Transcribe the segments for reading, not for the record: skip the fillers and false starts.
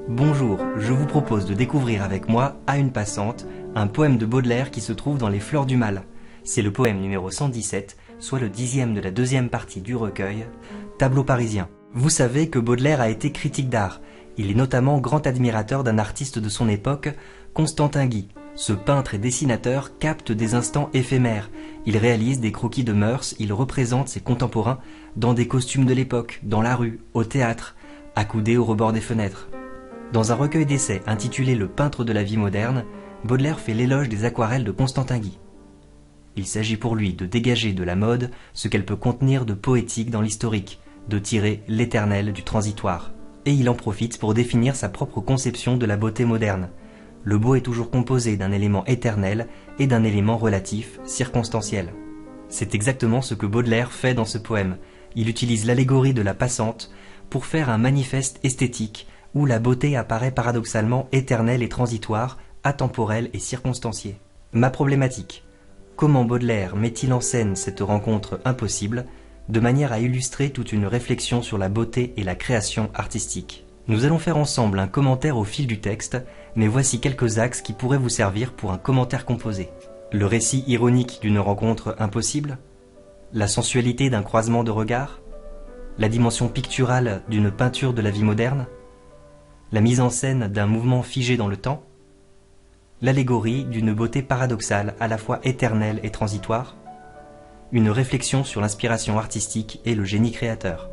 Bonjour, je vous propose de découvrir avec moi À une passante, un poème de Baudelaire qui se trouve dans Les Fleurs du Mal. C'est le poème numéro 117, soit le 10e de la deuxième partie du recueil, Tableau parisien. Vous savez que Baudelaire a été critique d'art. Il est notamment grand admirateur d'un artiste de son époque, Constantin Guy. Ce peintre et dessinateur capte des instants éphémères. Il réalise des croquis de mœurs, il représente ses contemporains dans des costumes de l'époque, dans la rue, au théâtre, accoudés au rebord des fenêtres. Dans un recueil d'essais intitulé Le peintre de la vie moderne, Baudelaire fait l'éloge des aquarelles de Constantin Guy. Il s'agit pour lui de dégager de la mode ce qu'elle peut contenir de poétique dans l'historique, de tirer l'éternel du transitoire. Et il en profite pour définir sa propre conception de la beauté moderne. Le beau est toujours composé d'un élément éternel et d'un élément relatif, circonstanciel. C'est exactement ce que Baudelaire fait dans ce poème. Il utilise l'allégorie de la passante pour faire un manifeste esthétique où la beauté apparaît paradoxalement éternelle et transitoire, atemporelle et circonstanciée. Ma problématique. Comment Baudelaire met-il en scène cette rencontre impossible, de manière à illustrer toute une réflexion sur la beauté et la création artistique. Nous allons faire ensemble un commentaire au fil du texte, mais voici quelques axes qui pourraient vous servir pour un commentaire composé. Le récit ironique d'une rencontre impossible, la sensualité d'un croisement de regards, la dimension picturale d'une peinture de la vie moderne, la mise en scène d'un mouvement figé dans le temps, l'allégorie d'une beauté paradoxale à la fois éternelle et transitoire, une réflexion sur l'inspiration artistique et le génie créateur.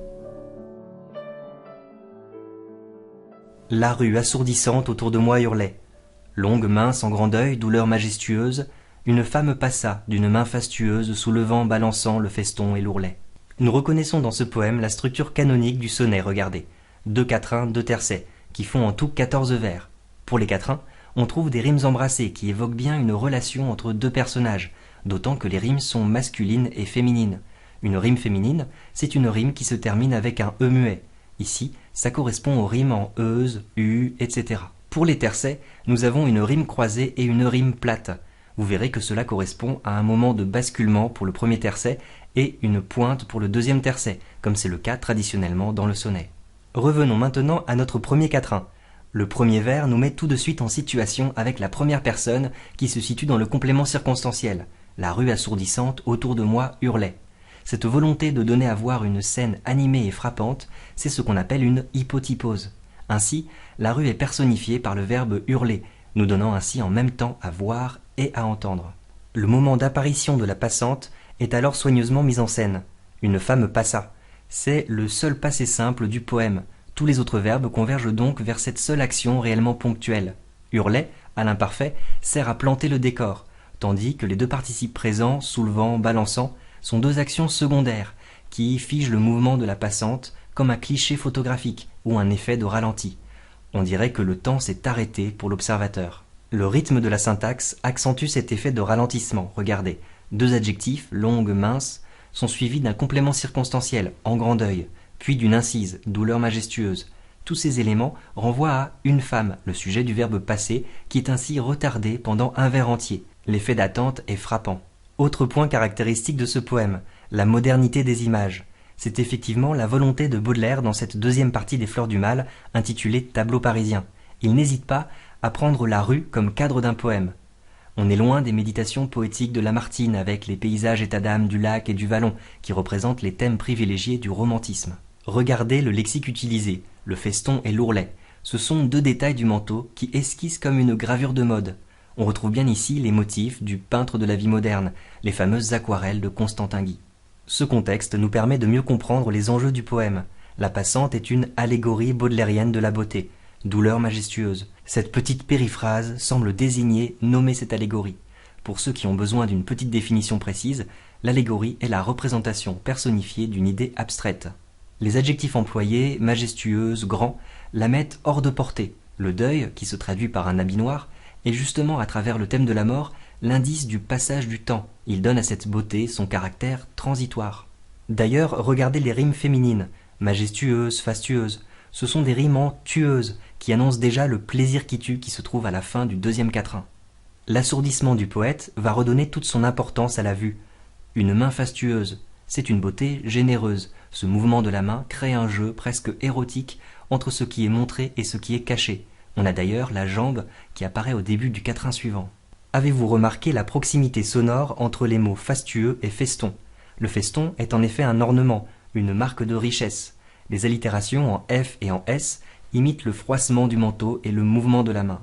La rue assourdissante autour de moi hurlait. Longue, mince, en grand deuil, douleur majestueuse, une femme passa d'une main fastueuse soulevant, balançant le feston et l'ourlet. Nous reconnaissons dans ce poème la structure canonique du sonnet, regardez. 2 quatrains, 2 tercets, qui font en tout 14 vers. Pour les quatrains, on trouve des rimes embrassées qui évoquent bien une relation entre deux personnages, d'autant que les rimes sont masculines et féminines. Une rime féminine, c'est une rime qui se termine avec un E muet. Ici, ça correspond aux rimes en euse, u, etc. Pour les tercets, nous avons une rime croisée et une rime plate. Vous verrez que cela correspond à un moment de basculement pour le premier tercet et une pointe pour le deuxième tercet, comme c'est le cas traditionnellement dans le sonnet. Revenons maintenant à notre premier quatrain. Le premier vers nous met tout de suite en situation avec la première personne qui se situe dans le complément circonstanciel. La rue assourdissante autour de moi hurlait. Cette volonté de donner à voir une scène animée et frappante, c'est ce qu'on appelle une hypotypose. Ainsi, la rue est personnifiée par le verbe hurler, nous donnant ainsi en même temps à voir et à entendre. Le moment d'apparition de la passante est alors soigneusement mis en scène. Une femme passa. C'est le seul passé simple du poème. Tous les autres verbes convergent donc vers cette seule action réellement ponctuelle. Hurler, à l'imparfait, sert à planter le décor, tandis que les deux participes présents, soulevant, balançant, sont deux actions secondaires qui figent le mouvement de la passante comme un cliché photographique ou un effet de ralenti. On dirait que le temps s'est arrêté pour l'observateur. Le rythme de la syntaxe accentue cet effet de ralentissement. Regardez, deux adjectifs, longue, mince, sont suivis d'un complément circonstanciel, en grand deuil, puis d'une incise, douleur majestueuse. Tous ces éléments renvoient à une femme, le sujet du verbe passer, qui est ainsi retardé pendant un vers entier. L'effet d'attente est frappant. Autre point caractéristique de ce poème, la modernité des images. C'est effectivement la volonté de Baudelaire dans cette deuxième partie des Fleurs du Mal, intitulée Tableau parisien. Il n'hésite pas à prendre la rue comme cadre d'un poème. On est loin des méditations poétiques de Lamartine avec les paysages état d'âme du lac et du vallon qui représentent les thèmes privilégiés du romantisme. Regardez le lexique utilisé, le feston et l'ourlet. Ce sont deux détails du manteau qui esquissent comme une gravure de mode. On retrouve bien ici les motifs du peintre de la vie moderne, les fameuses aquarelles de Constantin Guy. Ce contexte nous permet de mieux comprendre les enjeux du poème. La passante est une allégorie baudelairienne de la beauté, douleur majestueuse. Cette petite périphrase semble désigner, nommer cette allégorie. Pour ceux qui ont besoin d'une petite définition précise, l'allégorie est la représentation personnifiée d'une idée abstraite. Les adjectifs employés, majestueuse, grand, la mettent hors de portée. Le deuil, qui se traduit par un habit noir, est justement à travers le thème de la mort l'indice du passage du temps. Il donne à cette beauté son caractère transitoire. D'ailleurs, regardez les rimes féminines, majestueuse, fastueuse. Ce sont des rimes en tueuse qui annoncent déjà le plaisir qui tue qui se trouve à la fin du deuxième quatrain. L'assourdissement du poète va redonner toute son importance à la vue. Une main fastueuse, c'est une beauté généreuse. Ce mouvement de la main crée un jeu presque érotique entre ce qui est montré et ce qui est caché. On a d'ailleurs la jambe qui apparaît au début du quatrain suivant. Avez-vous remarqué la proximité sonore entre les mots fastueux et feston? Le feston est en effet un ornement, une marque de richesse. Les allitérations en F et en S imitent le froissement du manteau et le mouvement de la main.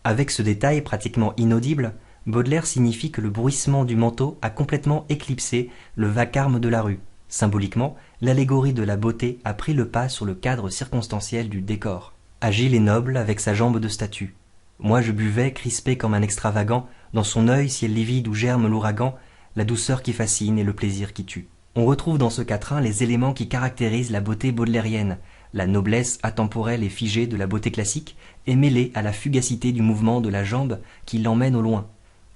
Avec ce détail pratiquement inaudible, Baudelaire signifie que le bruissement du manteau a complètement éclipsé le vacarme de la rue. Symboliquement, l'allégorie de la beauté a pris le pas sur le cadre circonstanciel du décor. Agile et noble avec sa jambe de statue. Moi je buvais, crispé comme un extravagant, dans son œil, ciel livide où germe l'ouragan, la douceur qui fascine et le plaisir qui tue. On retrouve dans ce quatrain les éléments qui caractérisent la beauté baudelairienne. La noblesse atemporelle et figée de la beauté classique est mêlée à la fugacité du mouvement de la jambe qui l'emmène au loin.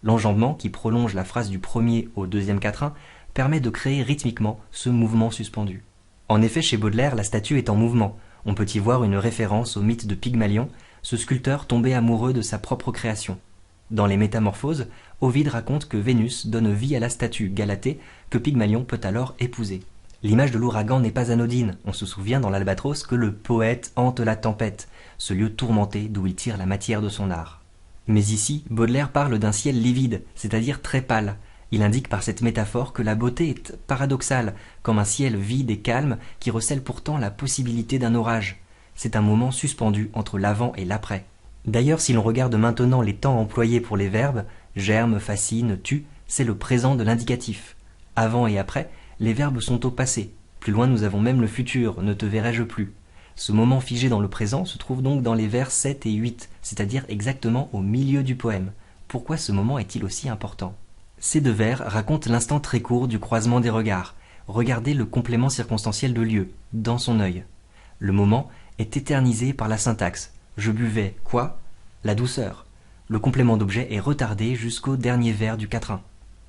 L'enjambement, qui prolonge la phrase du premier au deuxième quatrain, permet de créer rythmiquement ce mouvement suspendu. En effet, chez Baudelaire, la statue est en mouvement. On peut y voir une référence au mythe de Pygmalion, ce sculpteur tombé amoureux de sa propre création. Dans les Métamorphoses, Ovide raconte que Vénus donne vie à la statue Galatée que Pygmalion peut alors épouser. L'image de l'ouragan n'est pas anodine. On se souvient dans l'Albatros que le poète hante la tempête, ce lieu tourmenté d'où il tire la matière de son art. Mais ici, Baudelaire parle d'un ciel livide, c'est-à-dire très pâle. Il indique par cette métaphore que la beauté est paradoxale, comme un ciel vide et calme qui recèle pourtant la possibilité d'un orage. C'est un moment suspendu entre l'avant et l'après. D'ailleurs, si l'on regarde maintenant les temps employés pour les verbes, germe, fascine, tue, c'est le présent de l'indicatif. Avant et après, les verbes sont au passé. Plus loin, nous avons même le futur, ne te verrai-je plus. Ce moment figé dans le présent se trouve donc dans les vers 7 et 8, c'est-à-dire exactement au milieu du poème. Pourquoi ce moment est-il aussi important? Ces deux vers racontent l'instant très court du croisement des regards. Regardez le complément circonstanciel de lieu, dans son œil. Le moment est éternisé par la syntaxe. Je buvais quoi? La douceur. Le complément d'objet est retardé jusqu'au dernier vers du quatrain.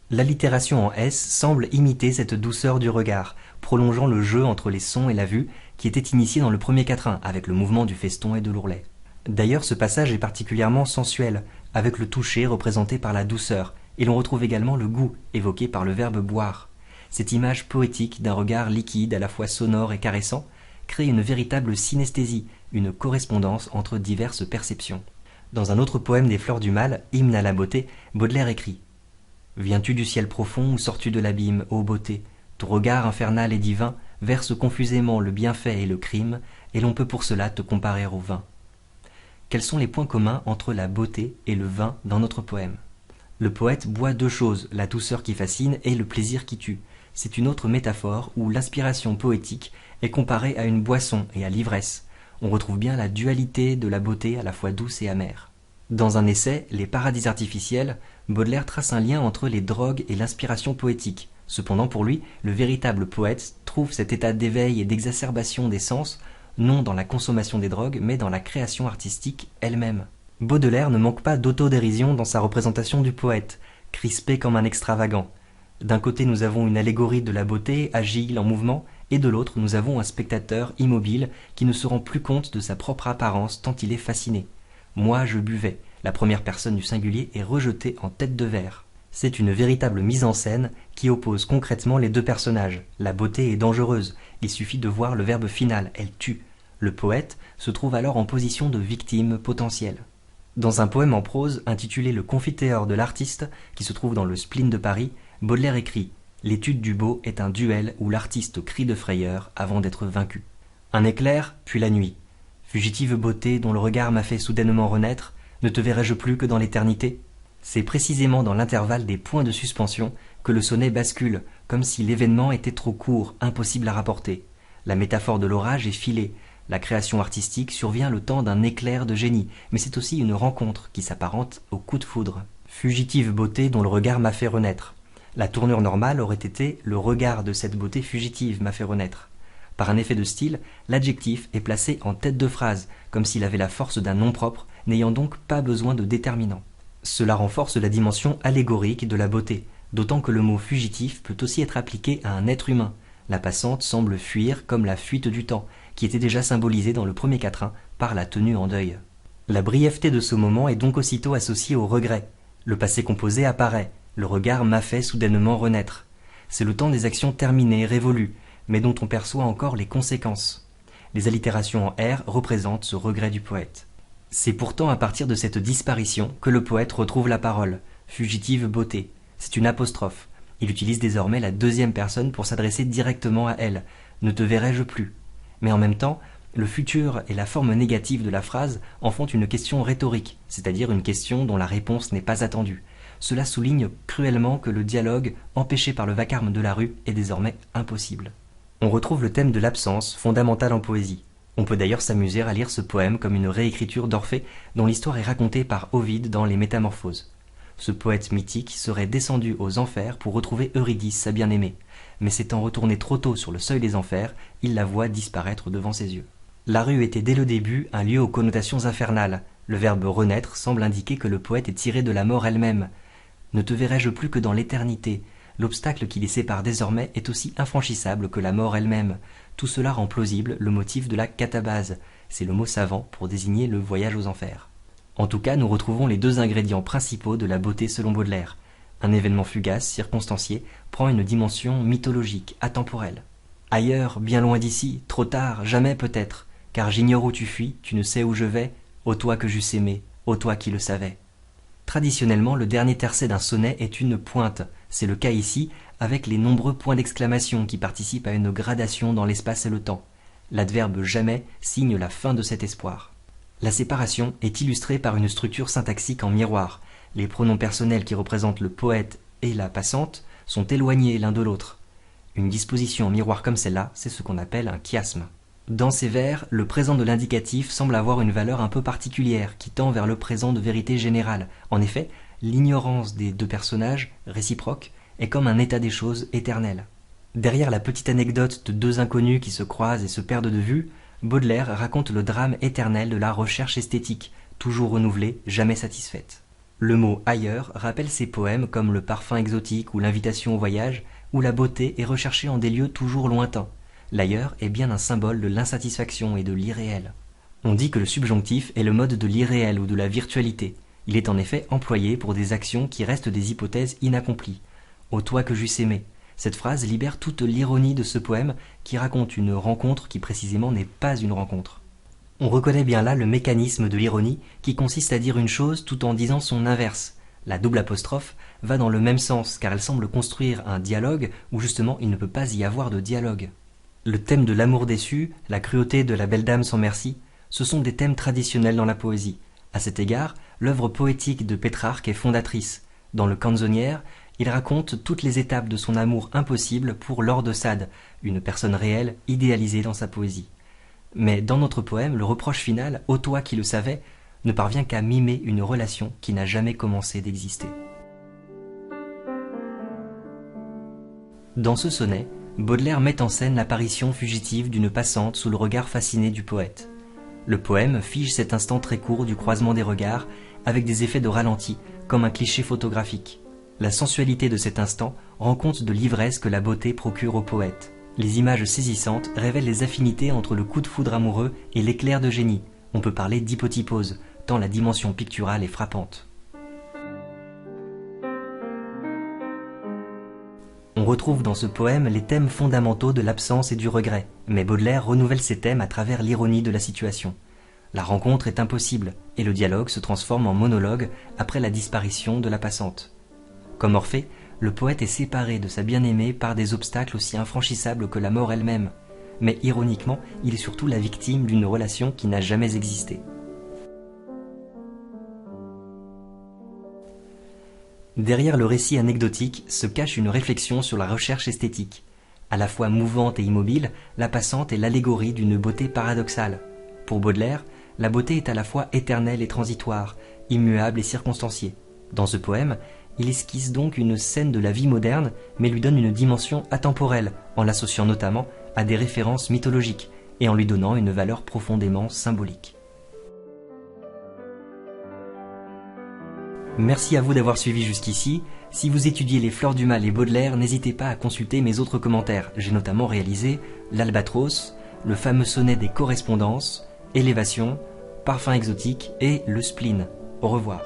L'allitération en S semble imiter cette douceur du regard, prolongeant le jeu entre les sons et la vue qui était initié dans le premier quatrain avec le mouvement du feston et de l'ourlet. D'ailleurs, ce passage est particulièrement sensuel, avec le toucher représenté par la douceur, et l'on retrouve également le goût évoqué par le verbe boire. Cette image poétique d'un regard liquide à la fois sonore et caressant crée une véritable synesthésie, une correspondance entre diverses perceptions. Dans un autre poème des Fleurs du Mal, Hymne à la beauté, Baudelaire écrit « Viens-tu du ciel profond ou sors-tu de l'abîme, ô beauté? Ton regard infernal et divin verse confusément le bienfait et le crime, et l'on peut pour cela te comparer au vin. » Quels sont les points communs entre la beauté et le vin dans notre poème? Le poète boit deux choses, la douceur qui fascine et le plaisir qui tue. C'est une autre métaphore où l'inspiration poétique est comparée à une boisson et à l'ivresse. On retrouve bien la dualité de la beauté à la fois douce et amère. Dans un essai, Les paradis artificiels, Baudelaire trace un lien entre les drogues et l'inspiration poétique. Cependant, pour lui, le véritable poète trouve cet état d'éveil et d'exacerbation des sens, non dans la consommation des drogues, mais dans la création artistique elle-même. Baudelaire ne manque pas d'autodérision dans sa représentation du poète, crispé comme un extravagant. D'un côté, nous avons une allégorie de la beauté, agile, en mouvement, et de l'autre, nous avons un spectateur immobile qui ne se rend plus compte de sa propre apparence tant il est fasciné. Moi, je buvais. La première personne du singulier est rejetée en tête de vers. C'est une véritable mise en scène qui oppose concrètement les deux personnages. La beauté est dangereuse, il suffit de voir le verbe final, elle tue. Le poète se trouve alors en position de victime potentielle. Dans un poème en prose intitulé Le Confiteor de l'artiste, qui se trouve dans le Spleen de Paris, Baudelaire écrit « L'étude du beau est un duel où l'artiste crie de frayeur avant d'être vaincu. Un éclair, puis la nuit. Fugitive beauté dont le regard m'a fait soudainement renaître, ne te verrai-je plus que dans l'éternité ?» C'est précisément dans l'intervalle des points de suspension que le sonnet bascule, comme si l'événement était trop court, impossible à rapporter. La métaphore de l'orage est filée. La création artistique survient le temps d'un éclair de génie, mais c'est aussi une rencontre qui s'apparente au coup de foudre. Fugitive beauté dont le regard m'a fait renaître. La tournure normale aurait été « le regard de cette beauté fugitive m'a fait renaître ». Par un effet de style, l'adjectif est placé en tête de phrase, comme s'il avait la force d'un nom propre, n'ayant donc pas besoin de déterminant. Cela renforce la dimension allégorique de la beauté, d'autant que le mot fugitif peut aussi être appliqué à un être humain. La passante semble fuir comme la fuite du temps, qui était déjà symbolisée dans le premier quatrain par la tenue en deuil. La brièveté de ce moment est donc aussitôt associée au regret. Le passé composé apparaît, le regard m'a fait soudainement renaître. C'est le temps des actions terminées, révolues, mais dont on perçoit encore les conséquences. Les allitérations en R représentent ce regret du poète. C'est pourtant à partir de cette disparition que le poète retrouve la parole, fugitive beauté. C'est une apostrophe. Il utilise désormais la deuxième personne pour s'adresser directement à elle. Ne te verrai-je plus. Mais en même temps, le futur et la forme négative de la phrase en font une question rhétorique, c'est-à-dire une question dont la réponse n'est pas attendue. Cela souligne cruellement que le dialogue, empêché par le vacarme de la rue, est désormais impossible. On retrouve le thème de l'absence, fondamental en poésie. On peut d'ailleurs s'amuser à lire ce poème comme une réécriture d'Orphée dont l'histoire est racontée par Ovide dans les Métamorphoses. Ce poète mythique serait descendu aux enfers pour retrouver Eurydice, sa bien-aimée, mais s'étant retourné trop tôt sur le seuil des enfers, il la voit disparaître devant ses yeux. La rue était dès le début un lieu aux connotations infernales. Le verbe renaître semble indiquer que le poète est tiré de la mort elle-même. Ne te verrai-je plus que dans l'éternité. L'obstacle qui les sépare désormais est aussi infranchissable que la mort elle-même. Tout cela rend plausible le motif de la catabase. C'est le mot savant pour désigner le voyage aux enfers. En tout cas, nous retrouvons les deux ingrédients principaux de la beauté selon Baudelaire. Un événement fugace, circonstancié, prend une dimension mythologique, atemporelle. Ailleurs, bien loin d'ici, trop tard, jamais peut-être, car j'ignore où tu fuis, tu ne sais où je vais, ô toi que j'eusse aimé, ô toi qui le savais. Traditionnellement, le dernier tercet d'un sonnet est une pointe. C'est le cas ici, avec les nombreux points d'exclamation qui participent à une gradation dans l'espace et le temps. L'adverbe « jamais » signe la fin de cet espoir. La séparation est illustrée par une structure syntaxique en miroir. Les pronoms personnels qui représentent le poète et la passante sont éloignés l'un de l'autre. Une disposition en miroir comme celle-là, c'est ce qu'on appelle un chiasme. Dans ces vers, le présent de l'indicatif semble avoir une valeur un peu particulière qui tend vers le présent de vérité générale. En effet, l'ignorance des deux personnages, réciproques, est comme un état des choses éternel. Derrière la petite anecdote de deux inconnus qui se croisent et se perdent de vue, Baudelaire raconte le drame éternel de la recherche esthétique, toujours renouvelée, jamais satisfaite. Le mot « ailleurs » rappelle ces poèmes comme le parfum exotique ou l'invitation au voyage, où la beauté est recherchée en des lieux toujours lointains. L'ailleurs est bien un symbole de l'insatisfaction et de l'irréel. On dit que le subjonctif est le mode de l'irréel ou de la virtualité. Il est en effet employé pour des actions qui restent des hypothèses inaccomplies. « Ô toi que j'eusse aimé ». Cette phrase libère toute l'ironie de ce poème qui raconte une rencontre qui précisément n'est pas une rencontre. On reconnaît bien là le mécanisme de l'ironie qui consiste à dire une chose tout en disant son inverse. La double apostrophe va dans le même sens car elle semble construire un dialogue où justement il ne peut pas y avoir de dialogue. Le thème de l'amour déçu, la cruauté de la belle dame sans merci, ce sont des thèmes traditionnels dans la poésie. À cet égard, l'œuvre poétique de Pétrarque est fondatrice. Dans le Canzonière, il raconte toutes les étapes de son amour impossible pour Laure de Sade, une personne réelle idéalisée dans sa poésie. Mais dans notre poème, le reproche final, ô toi qui le savais, ne parvient qu'à mimer une relation qui n'a jamais commencé d'exister. Dans ce sonnet, Baudelaire met en scène l'apparition fugitive d'une passante sous le regard fasciné du poète. Le poème fige cet instant très court du croisement des regards avec des effets de ralenti, comme un cliché photographique. La sensualité de cet instant rend compte de l'ivresse que la beauté procure au poète. Les images saisissantes révèlent les affinités entre le coup de foudre amoureux et l'éclair de génie. On peut parler d'hypotypose, tant la dimension picturale est frappante. On retrouve dans ce poème les thèmes fondamentaux de l'absence et du regret, mais Baudelaire renouvelle ces thèmes à travers l'ironie de la situation. La rencontre est impossible, et le dialogue se transforme en monologue après la disparition de la passante. Comme Orphée, le poète est séparé de sa bien-aimée par des obstacles aussi infranchissables que la mort elle-même, mais ironiquement, il est surtout la victime d'une relation qui n'a jamais existé. Derrière le récit anecdotique se cache une réflexion sur la recherche esthétique. À la fois mouvante et immobile, la passante est l'allégorie d'une beauté paradoxale. Pour Baudelaire, la beauté est à la fois éternelle et transitoire, immuable et circonstanciée. Dans ce poème, il esquisse donc une scène de la vie moderne, mais lui donne une dimension atemporelle, en l'associant notamment à des références mythologiques et en lui donnant une valeur profondément symbolique. Merci à vous d'avoir suivi jusqu'ici. Si vous étudiez les Fleurs du Mal et Baudelaire, n'hésitez pas à consulter mes autres commentaires. J'ai notamment réalisé l'Albatros, le fameux sonnet des correspondances, Élévation, Parfum exotique et le spleen. Au revoir.